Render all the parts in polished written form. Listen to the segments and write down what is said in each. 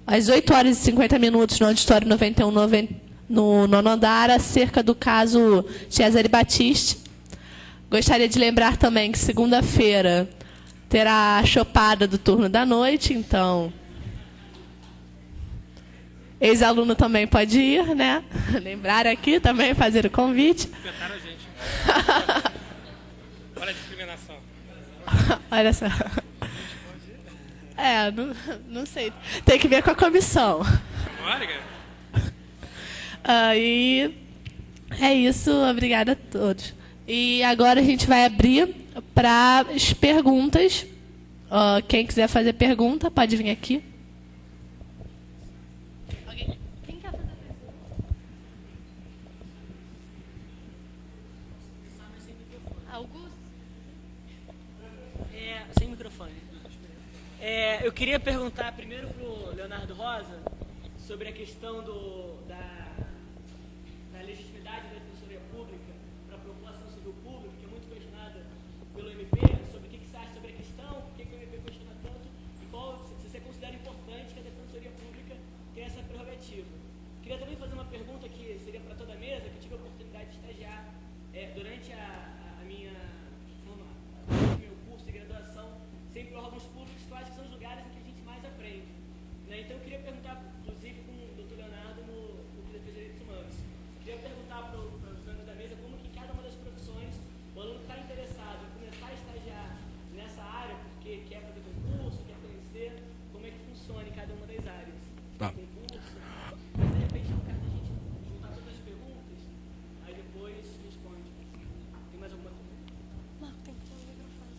às 8h50 no auditório 91, no nono andar, acerca do caso Cesare Battisti. Gostaria de lembrar também que segunda-feira terá a chopada do turno da noite, então ex-aluno também pode ir, né? Lembrar aqui também, fazer o convite. Enfrentaram a gente. Olha a discriminação. Olha só. Não sei. Tem que ver com a comissão. Olha, E é isso. Obrigada a todos. E agora a gente vai abrir para as perguntas. Quem quiser fazer pergunta, pode vir aqui. Quem quer fazer pergunta? Augusto? Sem microfone. Eu queria perguntar primeiro para o Leonardo Rosa sobre a questão da legitimidade da Defensoria Pública para a população civil pública, que é muito questionada pelo MP, sobre o que você acha sobre a questão, por que o MP questiona tanto, e se você considera importante que a Defensoria Pública tenha essa prerrogativa. Queria também fazer uma pergunta que seria para toda a mesa, que eu tive a oportunidade de estagiar durante meu curso de graduação, sempre órgãos públicos, que eu acho que são os lugares em que a gente mais aprende. Né? Então eu queria perguntar, inclusive com o Dr. Leonardo no Grupo de Defesa de Direitos Humanos, queria perguntar para os membros da mesa como que em cada uma das profissões o aluno está interessado em começar a estagiar nessa área, porque quer fazer concurso, quer conhecer, como é que funciona em cada uma das áreas. Tá. Concurso, mas de repente no caso a gente juntar todas as perguntas, aí depois responde. Tem mais alguma pergunta? Não, tem que ter um microfone.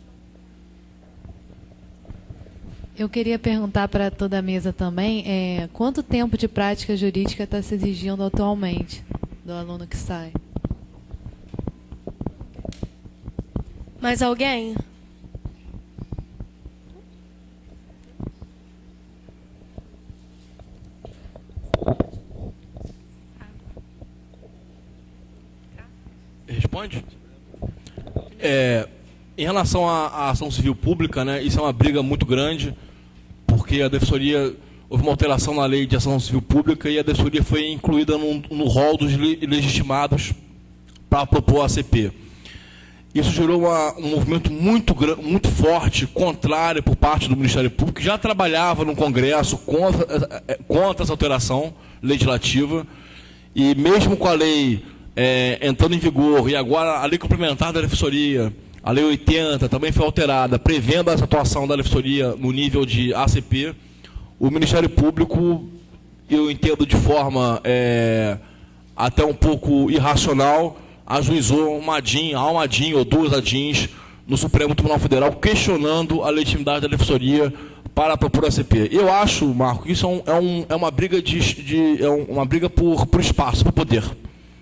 Eu queria perguntar para toda a mesa também, quanto tempo de prática jurídica está se exigindo atualmente do aluno que sai? Mais alguém? Responde? Em relação à ação civil pública, né, isso é uma briga muito grande, porque a Defensoria, houve uma alteração na lei de ação civil pública e a Defensoria foi incluída no rol dos legitimados para propor a ACP. Isso gerou um movimento muito forte, contrário por parte do Ministério Público, que já trabalhava no Congresso contra essa alteração legislativa, e mesmo com a lei entrando em vigor, e agora a lei complementar da Defensoria, a Lei 80, também foi alterada, prevendo essa atuação da Defensoria no nível de ACP, o Ministério Público, eu entendo de forma até um pouco irracional, ajuizou uma ADIM ou duas ADIMs no Supremo Tribunal Federal, questionando a legitimidade da Defensoria para propor a ACP. Eu acho, Marco, que isso é uma briga, uma briga por espaço, por poder.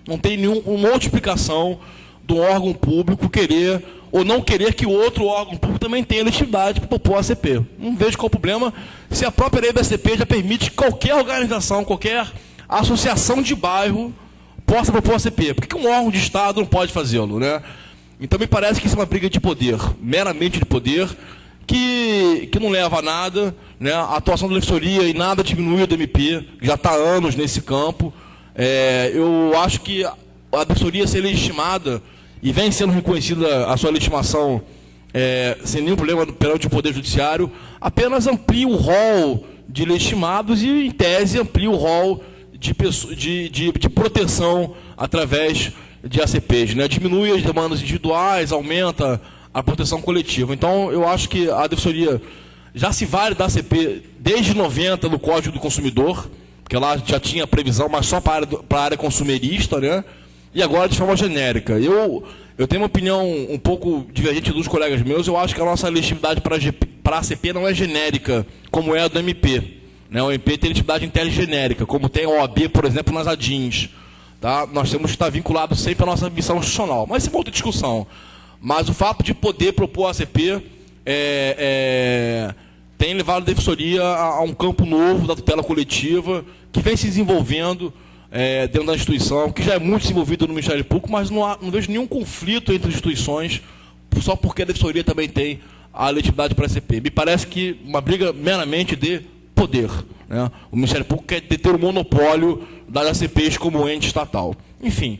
Não tem nenhuma outra explicação do órgão público querer ou não querer que o outro órgão público também tenha legitimidade para propor a ACP. Não vejo qual o problema se a própria lei da ACP já permite que qualquer organização, qualquer associação de bairro possa propor a ACP. Por que um órgão de Estado não pode fazê-lo, né? Então me parece que isso é uma briga de poder, meramente de poder, que não leva a nada, né? A atuação da Defensoria e nada diminui do MP, que já está há anos nesse campo. Eu acho que a Defensoria ser legitimada e vem sendo reconhecida a sua legitimação sem nenhum problema perante o Poder Judiciário, apenas amplia o rol de legitimados e, em tese, amplia o rol de proteção através de ACPs, né? Diminui as demandas individuais, aumenta a proteção coletiva. Então, eu acho que a Defensoria já se vale da ACP desde 90 no Código do Consumidor, porque lá já tinha previsão, mas só para a área consumerista, né? E agora de forma genérica. Eu tenho uma opinião um pouco divergente dos colegas meus. Eu acho que a nossa legitimidade para a ACP não é genérica, como é a do MP. Né? O MP tem legitimidade intergenérica, como tem a OAB, por exemplo, nas ADINs. Tá? Nós temos que estar vinculados sempre à nossa missão institucional. Mas isso é uma outra discussão. Mas o fato de poder propor a ACP tem levado a Defensoria a um campo novo da tutela coletiva, que vem se desenvolvendo dentro da instituição, que já é muito desenvolvido no Ministério Público, mas não vejo nenhum conflito entre as instituições, só porque a Defensoria também tem a legitimidade para a ACP. Me parece que uma briga meramente de poder, né? O Ministério Público quer deter o monopólio das ACPs como ente estatal. Enfim,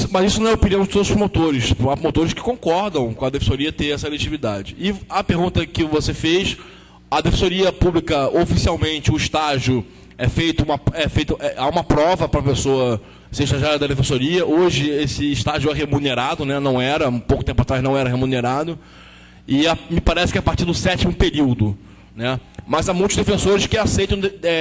mas isso não é a opinião de todos os promotores. Há promotores que concordam com a Defensoria ter essa eletividade. E a pergunta que você fez, a Defensoria Pública, oficialmente, o estágio há uma prova para a pessoa ser estagiária da Defensoria. Hoje, esse estágio é remunerado, né? Não era, um pouco tempo atrás não era remunerado. E me parece que é a partir do 7º período, né? Mas há muitos defensores que aceitam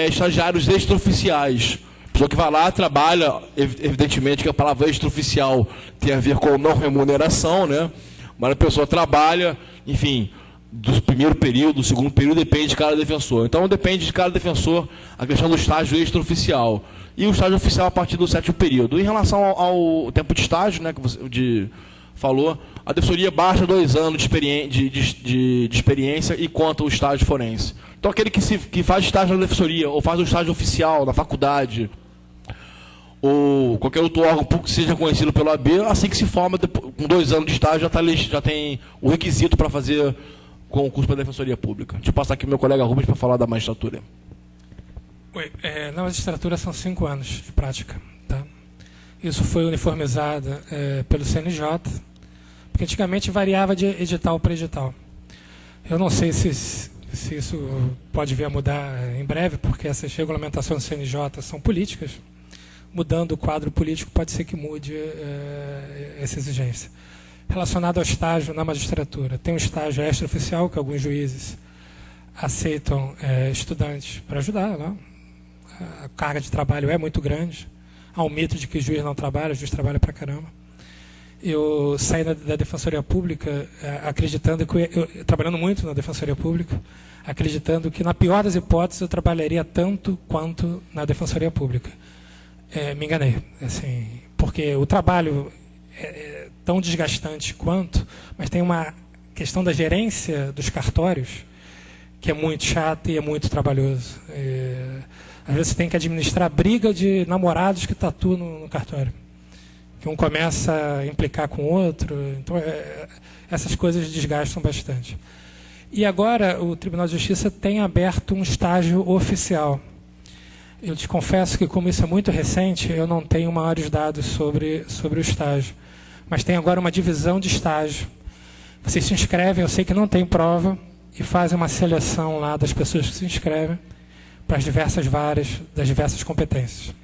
estagiários extraoficiais. Pessoa que vai lá, trabalha, evidentemente que a palavra extraoficial tem a ver com não remuneração, né? Mas a pessoa trabalha, enfim, do primeiro período, do segundo período, depende de cada defensor. Então depende de cada defensor a questão do estágio extraoficial. E o estágio oficial a partir do 7º período. Em relação ao tempo de estágio, né, que você falou, a defensoria baixa 2 anos de experiência e conta o estágio forense. Então aquele que faz estágio na defensoria, ou faz o estágio oficial na faculdade, ou qualquer outro órgão público que seja conhecido pelo AB, assim que se forma, com 2 anos de estágio, já tem o requisito para fazer concurso para a Defensoria Pública. Deixa eu passar aqui para o meu colega Rubens para falar da magistratura. Na magistratura são 5 anos de prática. Tá? Isso foi uniformizado pelo CNJ, porque antigamente variava de edital para edital. Eu não sei se isso pode vir a mudar em breve, porque essas regulamentações do CNJ são políticas. Mudando o quadro político, pode ser que mude essa exigência. Relacionado ao estágio na magistratura, tem um estágio extraoficial, que alguns juízes aceitam estudantes para ajudar. Né? A carga de trabalho é muito grande. Há um mito de que o juiz não trabalha, o juiz trabalha para caramba. Eu saí da Defensoria Pública acreditando que, trabalhando muito na Defensoria Pública, acreditando que, na pior das hipóteses, eu trabalharia tanto quanto na Defensoria Pública. Me enganei, assim, porque o trabalho é tão desgastante quanto, mas tem uma questão da gerência dos cartórios que é muito chata e é muito trabalhoso. Às vezes você tem que administrar a briga de namorados que tatuam no cartório. Que um começa a implicar com o outro. Então, essas coisas desgastam bastante. E agora o Tribunal de Justiça tem aberto um estágio oficial. Eu te confesso que, como isso é muito recente, eu não tenho maiores dados sobre o estágio. Mas tem agora uma divisão de estágio. Vocês se inscrevem, eu sei que não tem prova, e fazem uma seleção lá das pessoas que se inscrevem para as diversas varas, das diversas competências.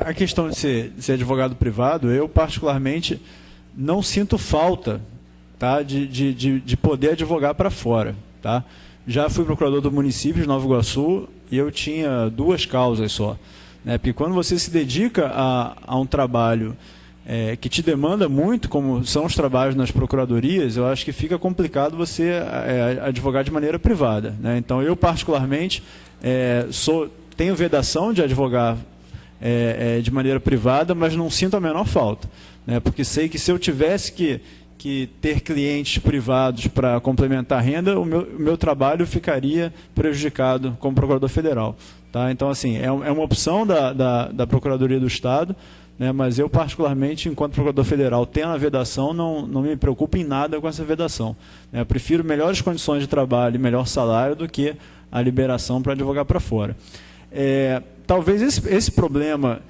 A questão de ser advogado privado, eu particularmente não sinto falta, tá, de poder advogar para fora. Tá? Já fui procurador do município de Nova Iguaçu e eu tinha 2 causas só. Né? Porque quando você se dedica a um trabalho que te demanda muito, como são os trabalhos nas procuradorias, eu acho que fica complicado você advogar de maneira privada. Né? Então, eu particularmente tenho vedação de advogar de maneira privada, mas não sinto a menor falta. Né? Porque sei que se eu tivesse que que ter clientes privados para complementar a renda, o meu trabalho ficaria prejudicado como procurador federal. Tá? Então, assim, é uma opção da Procuradoria do Estado, né, mas eu, particularmente, enquanto procurador federal, tendo a vedação, não me preocupo em nada com essa vedação. Eu prefiro melhores condições de trabalho e melhor salário do que a liberação para advogar para fora. Talvez esse problema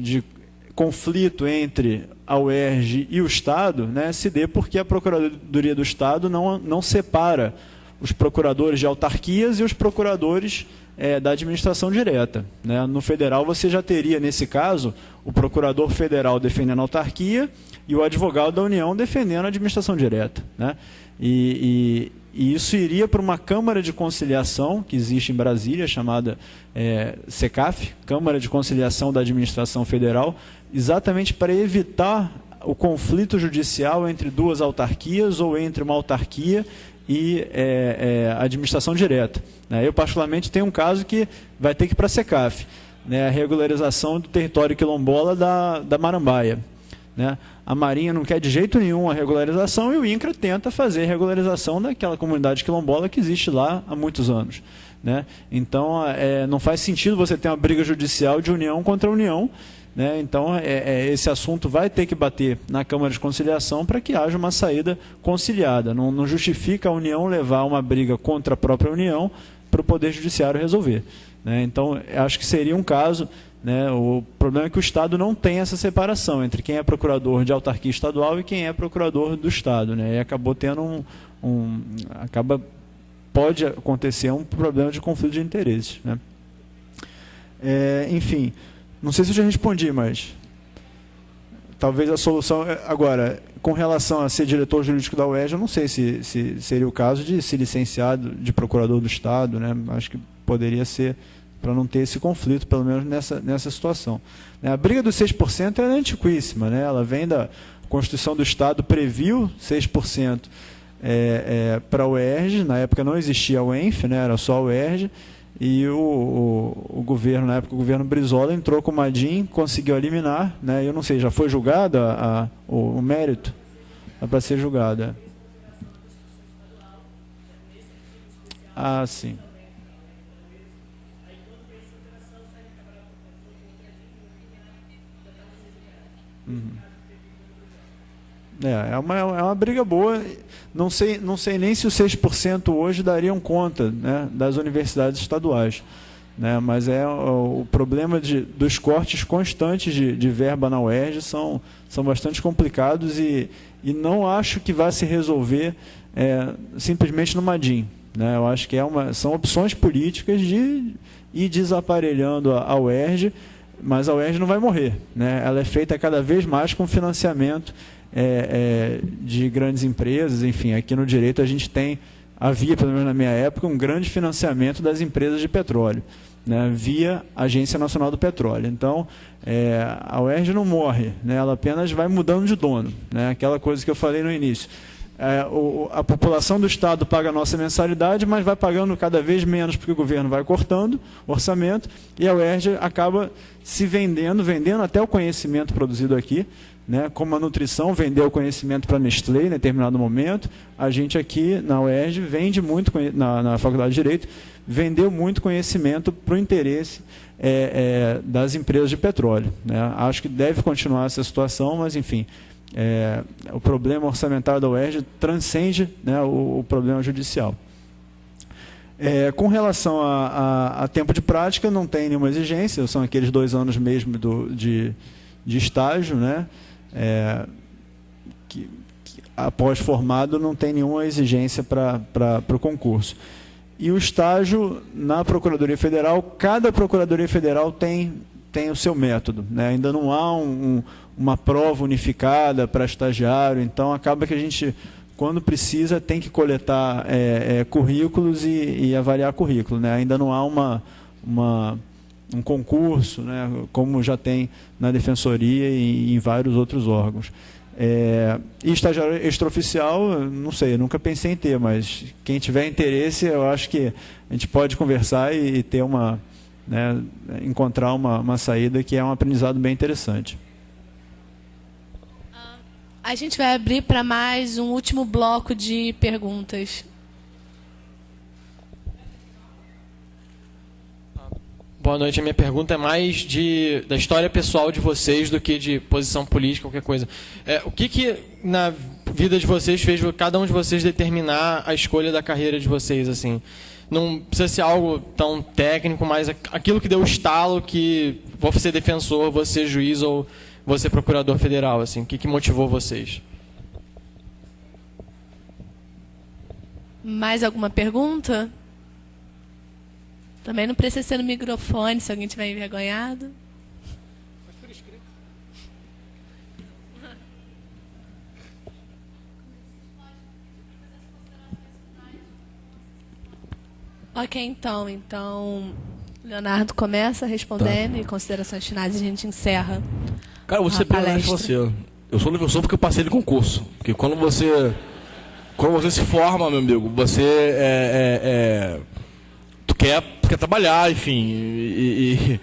de conflito entre a UERJ e o Estado, né, se dê porque a Procuradoria do Estado não separa os procuradores de autarquias e os procuradores da administração direta. Né? No federal, você já teria, nesse caso, o procurador federal defendendo a autarquia e o advogado da União defendendo a administração direta. Né? E isso iria para uma Câmara de Conciliação, que existe em Brasília, chamada CECAF, Câmara de Conciliação da Administração Federal, exatamente para evitar o conflito judicial entre duas autarquias ou entre uma autarquia e a administração direta. Eu, particularmente, tenho um caso que vai ter que ir para a CECAF, né, a regularização do território quilombola da Marambaia. Né? A Marinha não quer de jeito nenhum a regularização e o INCRA tenta fazer a regularização daquela comunidade quilombola que existe lá há muitos anos. Né? Então, não faz sentido você ter uma briga judicial de União contra União. Né? Então, esse assunto vai ter que bater na Câmara de Conciliação para que haja uma saída conciliada. Não justifica a União levar uma briga contra a própria União para o Poder Judiciário resolver. Né? Então, acho que seria um caso... Né? O problema é que o Estado não tem essa separação entre quem é procurador de autarquia estadual e quem é procurador do Estado. Né? E acabou tendo pode acontecer um problema de conflito de interesses. Né? Enfim, não sei se eu já respondi, mas talvez a solução... Agora, com relação a ser diretor jurídico da UERJ, eu não sei se seria o caso de se licenciar de procurador do Estado. Né? Acho que poderia ser... para não ter esse conflito, pelo menos nessa situação. A briga dos 6% é antiquíssima, né? Ela vem da Constituição do Estado, previu 6% para a UERJ, na época não existia a UENF, né? Era só a UERJ, e o governo, na época o governo Brizola, entrou com uma DIN, conseguiu eliminar, né? Eu não sei, já foi julgado o mérito? Dá para ser julgado. Ah, sim. É uma briga boa. Não sei nem se os 6% hoje dariam conta, né, das universidades estaduais. Né, mas o problema dos cortes constantes de verba na UERJ são bastante complicados e não acho que vai se resolver simplesmente numa DIN. Né, eu acho que são opções políticas de ir desaparelhando a UERJ, mas a UERJ não vai morrer. Né? Ela é feita cada vez mais com financiamento de grandes empresas. Enfim, aqui no direito a gente havia, pelo menos na minha época, um grande financiamento das empresas de petróleo, né? Via Agência Nacional do Petróleo. Então, a UERJ não morre, né? Ela apenas vai mudando de dono. Né? Aquela coisa que eu falei no início. A população do Estado paga a nossa mensalidade, mas vai pagando cada vez menos porque o governo vai cortando o orçamento e a UERJ acaba se vendendo até o conhecimento produzido aqui, né? Como a nutrição vendeu o conhecimento para a Nestlé em determinado momento, a gente aqui na UERJ vende muito, na Faculdade de Direito, vendeu muito conhecimento para o interesse das empresas de petróleo. Né? Acho que deve continuar essa situação, mas enfim... o problema orçamentário da UERJ transcende, né, o problema judicial. Com relação a tempo de prática, não tem nenhuma exigência, são aqueles 2 anos mesmo de estágio, né, que após formado não tem nenhuma exigência para o concurso. E o estágio na Procuradoria Federal, cada Procuradoria Federal tem o seu método. Né? Ainda não há uma prova unificada para estagiário, então acaba que a gente, quando precisa, tem que coletar currículos e avaliar currículo. Né? Ainda não há um concurso, né? Como já tem na Defensoria e em vários outros órgãos. E estagiário extraoficial, não sei, eu nunca pensei em ter, mas quem tiver interesse, eu acho que a gente pode conversar e ter né, encontrar uma saída que é um aprendizado bem interessante. A gente vai abrir para mais um último bloco de perguntas. Boa noite. A minha pergunta é mais da história pessoal de vocês do que de posição política, qualquer coisa. O que na vida de vocês fez cada um de vocês determinar a escolha da carreira de vocês, assim? Não precisa ser algo tão técnico, mas aquilo que deu o estalo que vou ser defensor, vou ser juiz ou vou ser procurador federal, assim. O que motivou vocês? Mais alguma pergunta? Também não precisa ser no microfone, se alguém estiver envergonhado. Ok, então, Leonardo começa respondendo e considerações finais e a gente encerra. Cara, você bem você. Eu sou defensor porque eu passei de concurso. Porque quando você se forma, meu amigo, você tu quer trabalhar, enfim.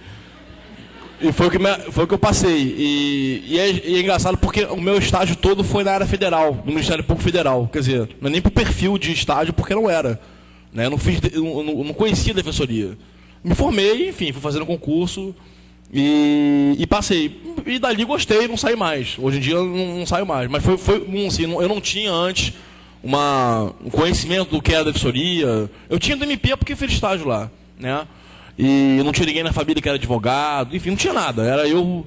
E foi o que eu passei. E é engraçado porque o meu estágio todo foi na área federal, no Ministério Público Federal. Quer dizer, não é nem pro perfil de estágio, porque não era. Né? Eu não conhecia a defensoria. Me formei, enfim, fui fazendo concurso e passei. E dali gostei, não saí mais. Hoje em dia eu não saio mais. Mas foi assim, eu não tinha antes um conhecimento do que era a defensoria. Eu tinha do MP porque fiz estágio lá. Né? E não tinha ninguém na família que era advogado. Enfim, não tinha nada. Era eu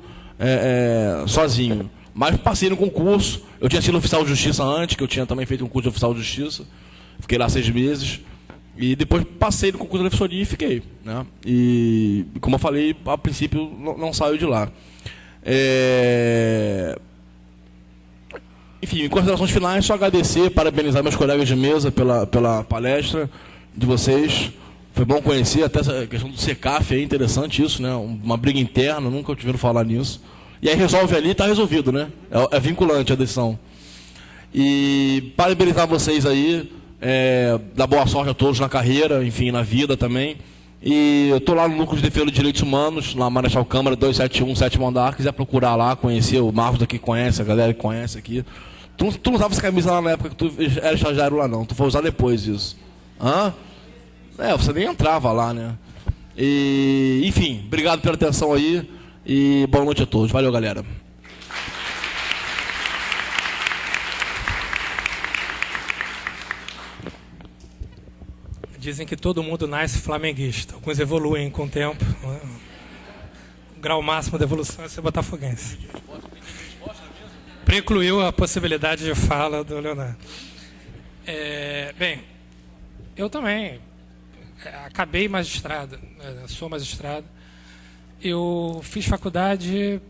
sozinho. Mas passei no concurso. Eu tinha sido oficial de justiça antes, que eu tinha também feito um curso de oficial de justiça. Fiquei lá 6 meses. E depois passei no concurso da defensoria e fiquei. Né? E, como eu falei, a princípio não saio de lá. Enfim, em considerações finais, só agradecer, parabenizar meus colegas de mesa pela palestra de vocês. Foi bom conhecer, até essa questão do CECAF, é interessante isso, né? Uma briga interna, nunca tiveram falar nisso. E aí resolve ali e está resolvido, né? É vinculante a decisão. E parabenizar vocês aí. Dar boa sorte a todos na carreira, enfim, na vida também. E eu estou lá no Núcleo de Defesa dos Direitos Humanos, na Marechal Câmara 271, 7º andar. Quiser procurar lá, conhecer o Marcos daqui, conhece, a galera que conhece aqui. Tu não usava essa camisa lá na época que tu era estagiário lá, não. Tu foi usar depois isso. Hã? Você nem entrava lá, né? E, enfim, obrigado pela atenção aí. E boa noite a todos. Valeu, galera. Dizem que todo mundo nasce flamenguista. Alguns evoluem com o tempo. O grau máximo da evolução é ser botafoguense. Precluiu a possibilidade de fala do Leonardo. Bem, eu também acabei magistrado, sou magistrado. Eu fiz faculdade,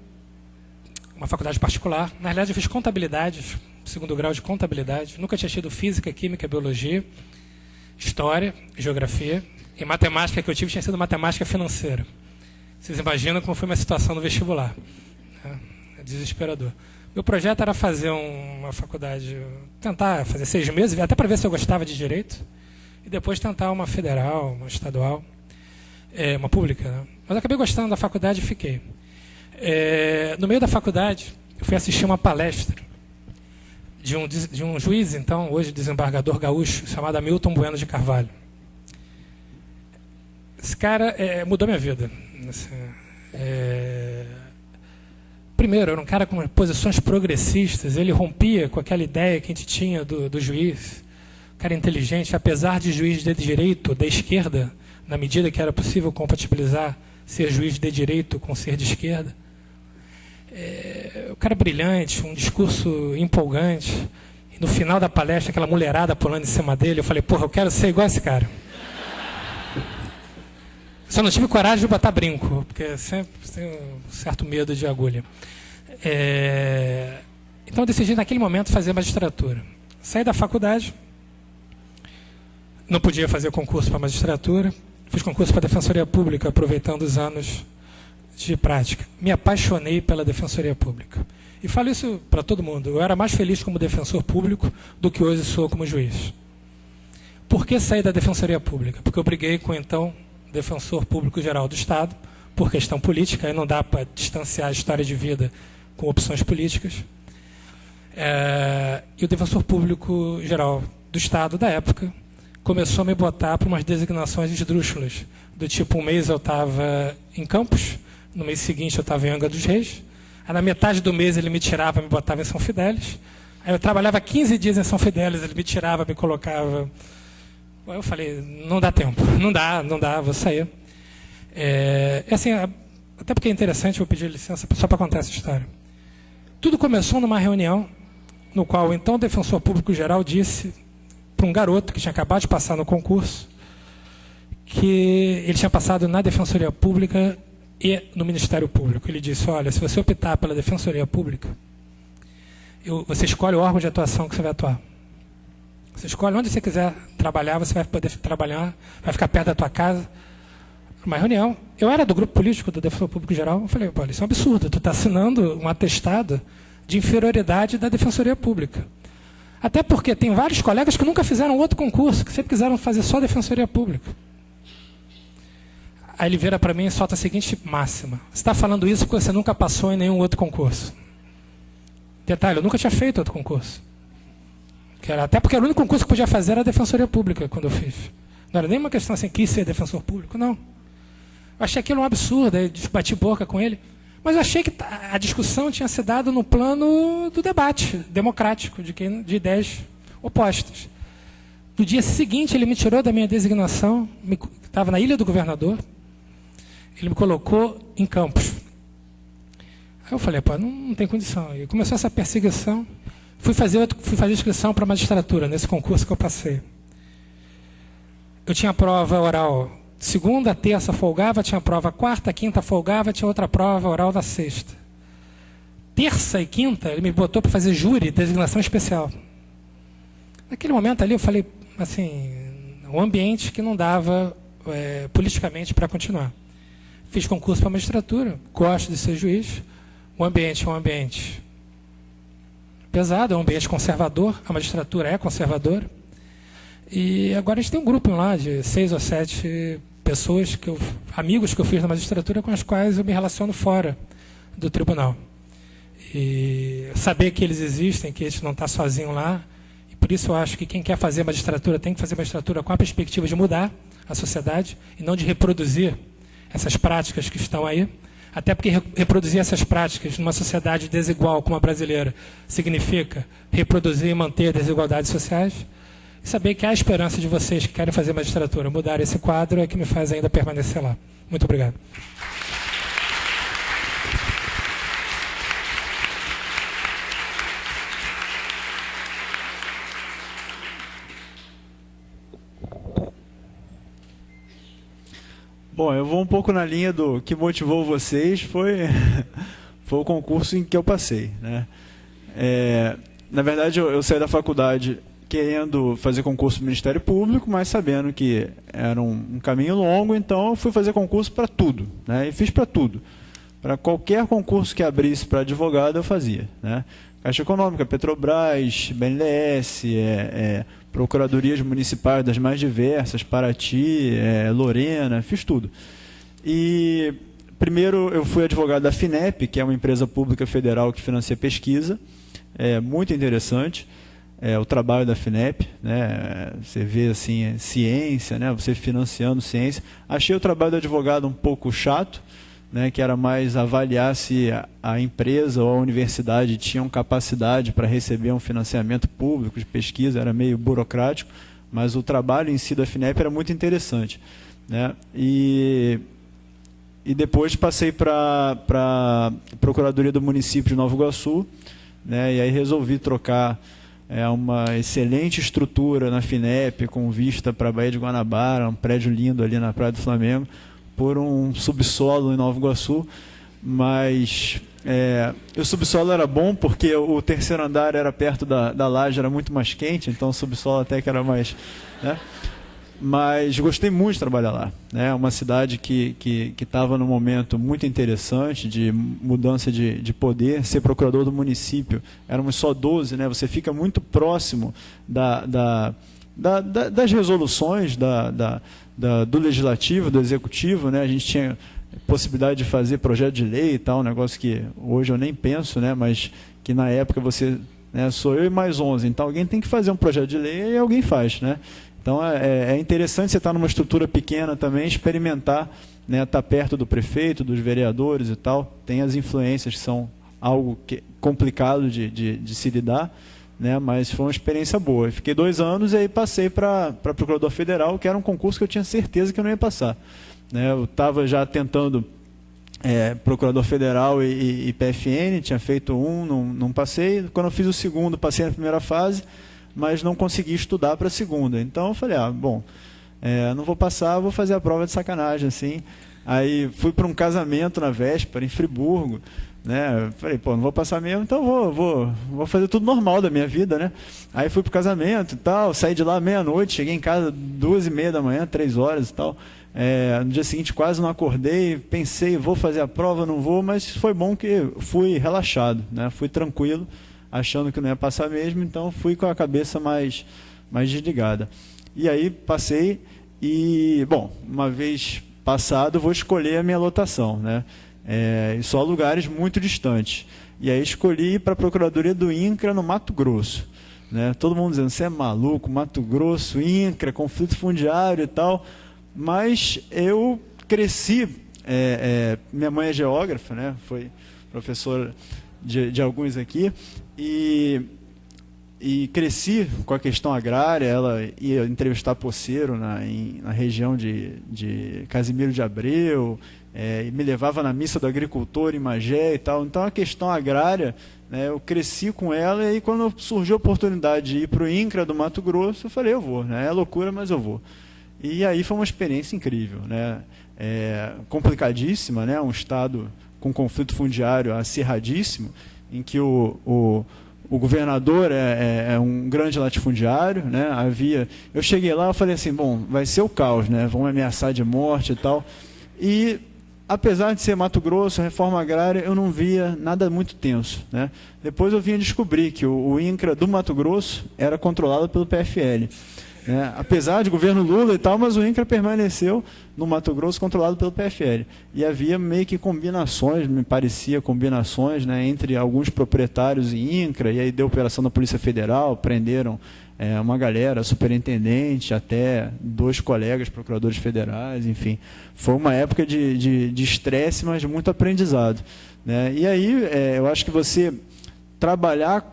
uma faculdade particular. Na realidade, eu fiz contabilidade, 2º grau de contabilidade. Nunca tinha tido física, química, biologia. História, geografia e matemática que eu tive tinha sido matemática financeira. Vocês imaginam como foi minha situação no vestibular. É desesperador. Meu projeto era fazer uma faculdade, tentar fazer 6 meses, até para ver se eu gostava de direito, e depois tentar uma federal, uma estadual, uma pública. Né? Mas eu acabei gostando da faculdade e fiquei. No meio da faculdade, eu fui assistir uma palestra de um juiz, então, hoje desembargador gaúcho, chamado Hamilton Bueno de Carvalho. Esse cara mudou minha vida. Primeiro, era um cara com posições progressistas, ele rompia com aquela ideia que a gente tinha do juiz. Um cara inteligente, apesar de juiz de direito da esquerda, na medida que era possível compatibilizar ser juiz de direito com ser de esquerda. O cara brilhante, um discurso empolgante. E no final da palestra, aquela mulherada pulando em cima dele, eu falei, porra, eu quero ser igual a esse cara. Só não tive coragem de botar brinco, porque sempre tenho um certo medo de agulha. Então eu decidi naquele momento fazer magistratura. Saí da faculdade, não podia fazer concurso para magistratura, fiz concurso para Defensoria Pública, aproveitando os anos de prática. Me apaixonei pela Defensoria Pública. E falo isso para todo mundo. Eu era mais feliz como defensor público do que hoje sou como juiz. Por que saí da Defensoria Pública? Porque eu briguei com, então, o Defensor Público Geral do Estado, por questão política, aí não dá para distanciar a história de vida com opções políticas. E o defensor público geral do Estado da época começou a me botar para umas designações esdrúxulas, do tipo, um mês eu estava em Campos, no mês seguinte eu estava em Angra dos Reis, aí na metade do mês ele me tirava, me botava em São Fidélis, aí eu trabalhava 15 dias em São Fidélis, ele me tirava, me colocava. Aí eu falei, não dá tempo, não dá, vou sair. Assim, até porque é interessante, vou pedir licença só para contar essa história. Tudo começou numa reunião no qual então o defensor público geral disse para um garoto que tinha acabado de passar no concurso que ele tinha passado na Defensoria Pública e no Ministério Público. Ele disse, olha, se você optar pela Defensoria Pública, você escolhe o órgão de atuação que você vai atuar. Você escolhe onde você quiser trabalhar, você vai poder trabalhar, vai ficar perto da tua casa. Uma reunião. Eu era do grupo político do Defensor Público Geral. Eu falei, isso é um absurdo, tu está assinando um atestado de inferioridade da Defensoria Pública. Até porque tem vários colegas que nunca fizeram outro concurso, que sempre quiseram fazer só Defensoria Pública. Aí ele vira para mim e solta a seguinte máxima. Você está falando isso porque você nunca passou em nenhum outro concurso. Detalhe, eu nunca tinha feito outro concurso. Até porque o único concurso que eu podia fazer era a Defensoria Pública, quando eu fiz. Não era nem uma questão assim, quis ser defensor público, não. Eu achei aquilo um absurdo, aí bati boca com ele. Mas eu achei que a discussão tinha se dado no plano do debate democrático, de ideias opostas. No dia seguinte, ele me tirou da minha designação, estava na Ilha do Governador, ele me colocou em Campos. Aí eu falei, não tem condição. E começou essa perseguição. Fui fazer inscrição para a magistratura, nesse concurso que eu passei. Eu tinha prova oral segunda, terça folgava, tinha prova quarta, quinta folgava, tinha outra prova oral na sexta. Terça e quinta, ele me botou para fazer júri, designação especial. Naquele momento ali, eu falei, assim, um ambiente que não dava politicamente para continuar. Fiz concurso para a magistratura, gosto de ser juiz. O ambiente é um ambiente pesado, é um ambiente conservador, a magistratura é conservadora. E agora a gente tem um grupo lá de 6 ou 7 pessoas, amigos que eu fiz na magistratura, com as quais eu me relaciono fora do tribunal. E saber que eles existem, que a gente não está sozinho lá, e por isso eu acho que quem quer fazer magistratura tem que fazer magistratura com a perspectiva de mudar a sociedade e não de reproduzir essas práticas que estão aí. Até porque reproduzir essas práticas numa sociedade desigual como a brasileira significa reproduzir e manter desigualdades sociais. E saber que há esperança de vocês que querem fazer magistratura mudar esse quadro é que me faz ainda permanecer lá. Muito obrigado. Bom, eu vou um pouco na linha do que motivou vocês, foi o concurso em que eu passei, né? Na verdade, eu saí da faculdade querendo fazer concurso do Ministério Público, mas sabendo que era um caminho longo, então eu fui fazer concurso para tudo, né? E fiz para tudo. Para qualquer concurso que abrisse para advogado, eu fazia, né? Caixa Econômica, Petrobras, BNDES, procuradorias municipais das mais diversas, Paraty, Lorena, fiz tudo. E primeiro eu fui advogado da FINEP, que é uma empresa pública federal que financia pesquisa, muito interessante. O trabalho da FINEP, né? Você vê assim, ciência, né? Você financiando ciência. Achei o trabalho do advogado um pouco chato, né? Que era mais avaliar se a empresa ou a universidade tinham capacidade para receber um financiamento público de pesquisa, era meio burocrático, mas o trabalho em si da FINEP era muito interessante, né? E depois passei para a Procuradoria do Município de Nova Iguaçu, né? E aí resolvi trocar uma excelente estrutura na FINEP, com vista para a Baía de Guanabara, um prédio lindo ali na Praia do Flamengo, por um subsolo em Nova Iguaçu, mas o subsolo era bom porque o terceiro andar era perto da laje, era muito mais quente, então o subsolo até que era mais... né? Mas gostei muito de trabalhar lá, né? Uma cidade que estava num momento muito interessante de mudança de poder. Ser procurador do município, éramos só 12, né? Você fica muito próximo das resoluções do legislativo, do executivo, né? A gente tinha possibilidade de fazer projeto de lei e tal, um negócio que hoje eu nem penso, né? Mas que na época você né? Sou eu e mais 11. Então alguém tem que fazer um projeto de lei e alguém faz, né? Então é interessante você estar numa estrutura pequena também, experimentar, né? Estar perto do prefeito, dos vereadores e tal. Tem as influências que são algo complicado de se lidar, né? Mas foi uma experiência boa. Eu fiquei 2 anos e aí passei para Procurador Federal, que era um concurso que eu tinha certeza que eu não ia passar, né? Eu estava já tentando Procurador Federal e PFN, tinha feito um, não passei. Quando eu fiz o segundo, passei na primeira fase, mas não consegui estudar para a segunda. Então eu falei, bom, não vou passar, vou fazer a prova de sacanagem, assim. Aí fui para um casamento na véspera, em Friburgo, né? Falei, pô, não vou passar mesmo, então vou fazer tudo normal da minha vida, né? Aí fui para o casamento e tal, saí de lá meia-noite, cheguei em casa 2h30 da manhã, 3 horas e tal. No dia seguinte quase não acordei, pensei, vou fazer a prova, não vou, mas foi bom que fui relaxado, né? Fui tranquilo, achando que não ia passar mesmo, então fui com a cabeça mais desligada. E aí passei e, bom, uma vez passado, vou escolher a minha lotação, né? E só lugares muito distantes. E aí escolhi ir para a Procuradoria do INCRA, no Mato Grosso, né? Todo mundo dizendo, você é maluco, Mato Grosso, INCRA, conflito fundiário e tal. Mas eu cresci, minha mãe é geógrafa, né? Foi professora de alguns aqui, e cresci com a questão agrária. Ela ia entrevistar poceiro na região de Casimiro de Abreu, e me levava na missa do agricultor em Magé e tal. Então a questão agrária, né, eu cresci com ela, e quando surgiu a oportunidade de ir para o INCRA do Mato Grosso, eu falei, eu vou, né? É loucura, mas eu vou. E aí foi uma experiência incrível, né? Complicadíssima, né? Um estado com conflito fundiário acirradíssimo, em que o governador é um grande latifundiário, né? Eu cheguei lá, eu falei assim, bom, vai ser o caos, né? Vão me ameaçar de morte e tal. E apesar de ser Mato Grosso, reforma agrária, eu não via nada muito tenso, né? Depois eu vim a descobrir que o INCRA do Mato Grosso era controlado pelo PFL. Apesar de governo Lula e tal, mas o INCRA permaneceu no Mato Grosso controlado pelo PFL. E havia meio que combinações, me parecia combinações, né, entre alguns proprietários e INCRA, e aí deu operação da Polícia Federal, prenderam uma galera, superintendente, até 2 colegas procuradores federais, enfim. Foi uma época de estresse, mas de muito aprendizado, né? E aí eu acho que você trabalhar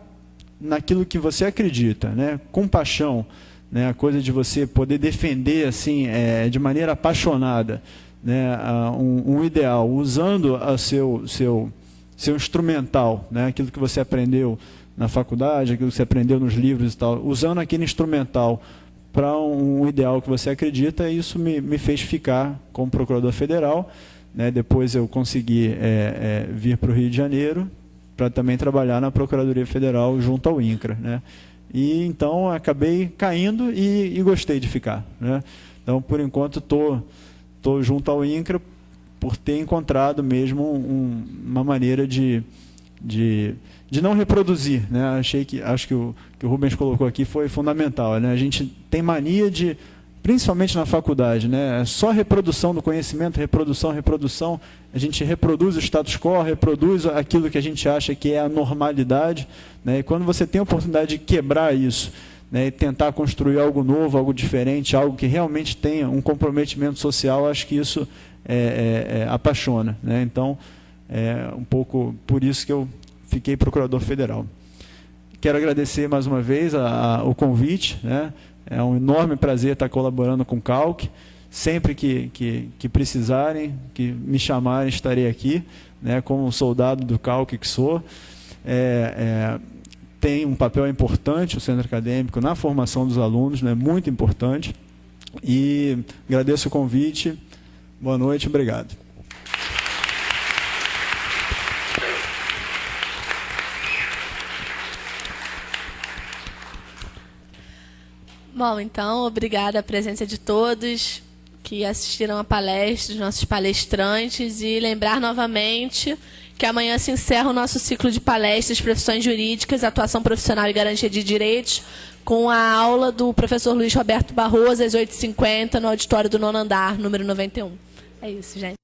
naquilo que você acredita, né, com paixão, né, a coisa de você poder defender assim, de maneira apaixonada, né, um ideal, usando o seu instrumental, né, aquilo que você aprendeu na faculdade, aquilo que você aprendeu nos livros e tal, usando aquele instrumental para um ideal que você acredita. Isso me fez ficar como procurador federal, né? Depois eu consegui vir para o Rio de Janeiro para também trabalhar na Procuradoria Federal junto ao INCRA, né? E então acabei caindo e gostei de ficar, né? Então, por enquanto, tô junto ao INCRA por ter encontrado mesmo uma maneira de não reproduzir, né? Acho que o Rubens colocou aqui foi fundamental, né? A gente tem mania de, principalmente na faculdade, né? Só reprodução do conhecimento, reprodução. A gente reproduz o status quo, reproduz aquilo que a gente acha que é a normalidade, né? E quando você tem a oportunidade de quebrar isso, né, e tentar construir algo novo, algo diferente, algo que realmente tenha um comprometimento social, acho que isso apaixona, né? Então, um pouco por isso que eu fiquei procurador federal. Quero agradecer mais uma vez o convite, né? É um enorme prazer estar colaborando com o CALC. Sempre que precisarem, que me chamarem, estarei aqui, né, como soldado do CALC que sou. Tem um papel importante o centro acadêmico na formação dos alunos, né, muito importante. E agradeço o convite. Boa noite, obrigado. Bom, então, obrigada a presença de todos que assistiram a palestra, dos nossos palestrantes, e lembrar novamente que amanhã se encerra o nosso ciclo de palestras, profissões jurídicas, atuação profissional e garantia de direitos, com a aula do professor Luiz Roberto Barroso, às 8h50, no auditório do 9º andar, número 91. É isso, gente.